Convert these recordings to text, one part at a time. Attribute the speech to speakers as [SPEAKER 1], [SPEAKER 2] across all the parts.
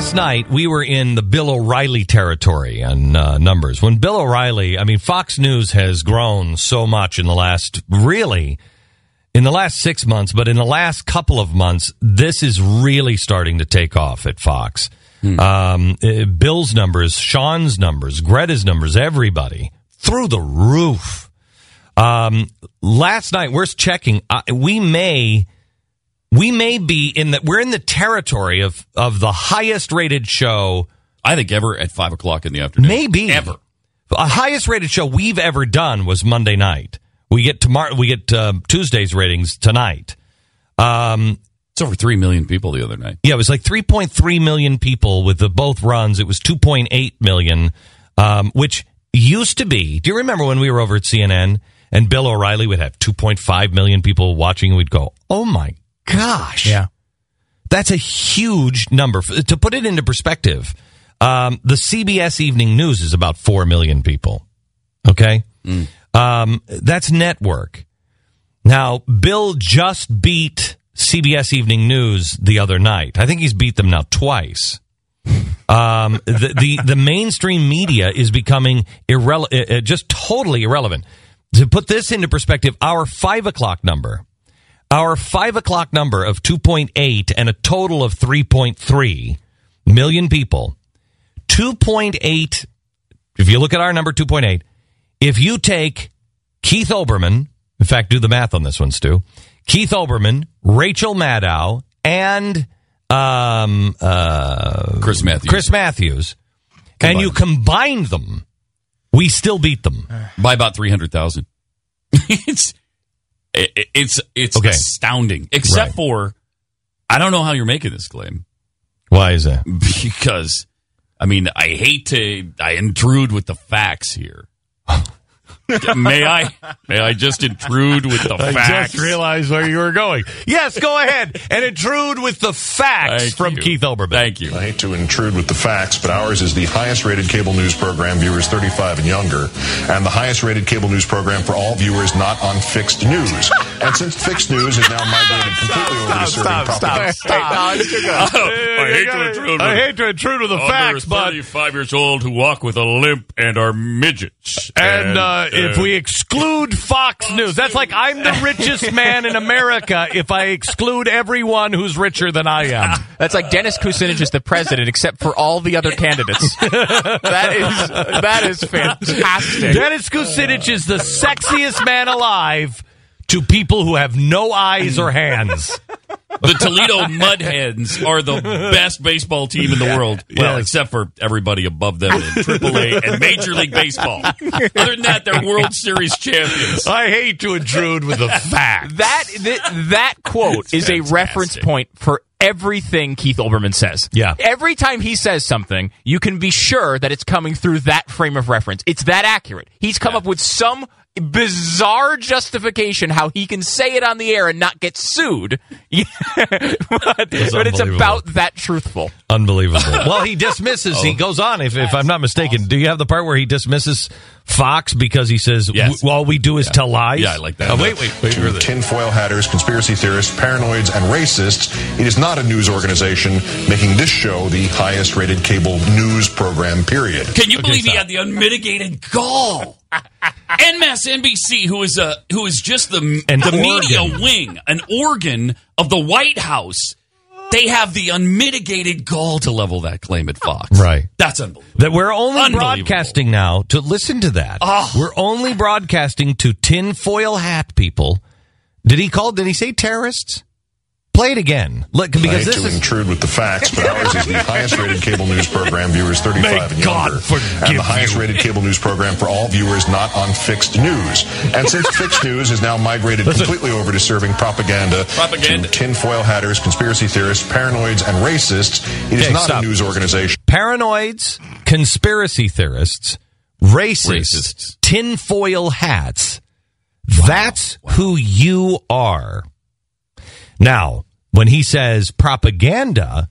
[SPEAKER 1] last night, we were in the Bill O'Reilly territory on numbers. When Bill O'Reilly, Fox News has grown so much in the last 6 months, but in the last couple of months, this is really starting to take off at Fox. Bill's numbers, Sean's numbers, Greta's numbers, everybody through the roof. Last night, we're checking. We may be we're in the territory of the highest rated show,
[SPEAKER 2] I think, ever at 5 o'clock in the afternoon.
[SPEAKER 1] Maybe
[SPEAKER 2] ever.
[SPEAKER 1] The highest rated show we've ever done was Monday night. We get Tuesday's ratings tonight.
[SPEAKER 2] It's over 3 million people the other night.
[SPEAKER 1] Yeah, it was like 3.3 million people with both runs. It was 2.8 million, which used to be. Do you remember when we were over at CNN and Bill O'Reilly would have 2.5 million people watching, and we'd go, oh my gosh.
[SPEAKER 3] Yeah.
[SPEAKER 1] That's a huge number. To put it into perspective, the CBS Evening News is about 4 million people. Okay? That's network. Now, Bill just beat CBS Evening News the other night. I think he's beat them now twice. The mainstream media is becoming just totally irrelevant. To put this into perspective, our 5 o'clock number of 2.8 and a total of 3.3 million people, 2.8, if you look at our number, 2.8, if you take Keith Olbermann, in fact, do the math on this one, Stu, Keith Olbermann, Rachel Maddow, and
[SPEAKER 2] Chris
[SPEAKER 1] Matthews, and you combine them, we still beat them
[SPEAKER 2] by about 300,000. It's
[SPEAKER 1] okay.
[SPEAKER 2] Astounding. Except for, I don't know how you're making this claim.
[SPEAKER 1] Why is that?
[SPEAKER 2] Because, I intrude with the facts here. May I just intrude with the facts?
[SPEAKER 1] I just realized where you were going. Yes, go ahead and intrude with the facts from Keith Olbermann.
[SPEAKER 2] Thank you.
[SPEAKER 4] I hate to intrude with the facts, but ours is the highest rated cable news program, viewers 35 and younger, and the highest rated cable news program for all viewers not on fixed news. And since fixed news is now migrated completely over to serving propaganda.
[SPEAKER 1] I hate to intrude with the facts, but
[SPEAKER 2] 35 years old who walk with a limp and are midgets.
[SPEAKER 1] And if we exclude Fox News, that's like I'm the richest man in America if I exclude everyone who's richer than I am.
[SPEAKER 3] That's like Dennis Kucinich is the president, except for all the other candidates. That is fantastic.
[SPEAKER 1] Dennis Kucinich is the sexiest man alive to people who have no eyes or hands.
[SPEAKER 2] The Toledo Mud Hens are the best baseball team in the world. Well, except for everybody above them in AAA and Major League Baseball. Other than that, they're World Series champions.
[SPEAKER 1] I hate to intrude with the facts.
[SPEAKER 3] That quote is a reference point for everything Keith Olbermann says.
[SPEAKER 1] Yeah.
[SPEAKER 3] Every time he says something, you can be sure that it's coming through that frame of reference. It's that accurate. He's come up with some bizarre justification how he can say it on the air and not get sued. but it's about that truthful.
[SPEAKER 1] Unbelievable. Well, he dismisses. He goes on, if I'm not mistaken. Awesome. Do you have the part where he dismisses Fox because he says, all we do is tell lies?
[SPEAKER 2] Yeah, I like that.
[SPEAKER 4] Wait. To tinfoil hatters, conspiracy theorists, paranoids, and racists, it is not a news organization making this show the highest rated cable news program, period.
[SPEAKER 2] Can you believe he had the unmitigated gall? MSNBC, who is just the media wing, an organ of the White House, they have the unmitigated gall to level that claim at Fox.
[SPEAKER 1] Right.
[SPEAKER 2] That's unbelievable.
[SPEAKER 1] That we're only broadcasting now to listen to that.
[SPEAKER 2] Oh.
[SPEAKER 1] We're only broadcasting to tinfoil hat people. Did he say terrorists? Play it again. Because
[SPEAKER 4] I hate to intrude with the facts, but ours is the highest rated cable news program, viewers 35 and younger, and the highest rated cable news program for all viewers not on fixed news. And since fixed news is now migrated completely over to serving propaganda to tinfoil hatters, conspiracy theorists, paranoids, and racists, it is not a news organization.
[SPEAKER 1] Paranoids, conspiracy theorists, racists. Tinfoil hats. Wow. That's who you are. Now, when he says propaganda,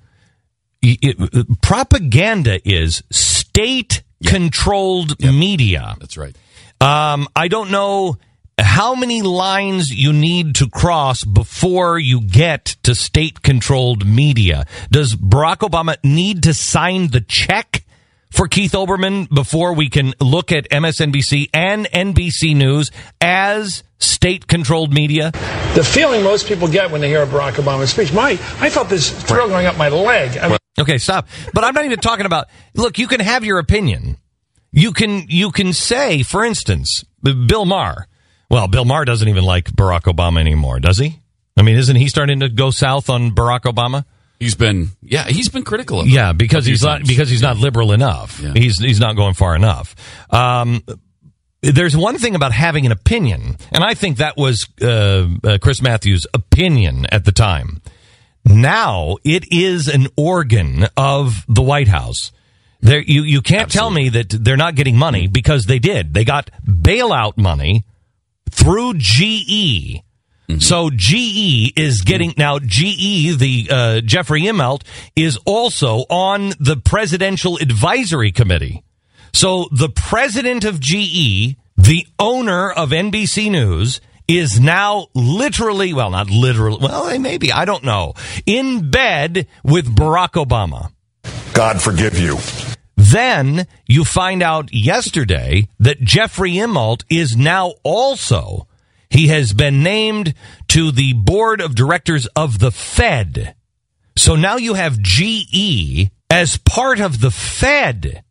[SPEAKER 1] propaganda is state-controlled media.
[SPEAKER 2] That's right.
[SPEAKER 1] I don't know how many lines you need to cross before you get to state-controlled media. Does Barack Obama need to sign the check for Keith Olbermann before we can look at MSNBC and NBC News as state-controlled media?
[SPEAKER 5] The feeling most people get when they hear a Barack Obama speech, I felt this thrill going up my leg. I mean,
[SPEAKER 1] okay, stop. But I'm not even talking about, look, you can have your opinion. You can say, for instance, Bill Maher. Well, Bill Maher doesn't even like Barack Obama anymore, does he? I mean, isn't he starting to go south on Barack Obama?
[SPEAKER 2] He's been critical of him.
[SPEAKER 1] Yeah, because he's not liberal enough. Yeah. He's not going far enough. There's one thing about having an opinion, and I think that was Chris Matthews' opinion at the time. Now it is an organ of the White House. You can't tell me that they're not getting money, because they did. They got bailout money through GE. Mm-hmm. So GE is getting, now GE, the Jeffrey Immelt, is also on the Presidential Advisory Committee. So the president of GE, the owner of NBC News, is now literally, well, not literally, well, maybe, I don't know, in bed with Barack Obama.
[SPEAKER 4] God forgive you.
[SPEAKER 1] Then you find out yesterday that Jeffrey Immelt is now also, he has been named to the board of directors of the Fed. So now you have GE as part of the Fed.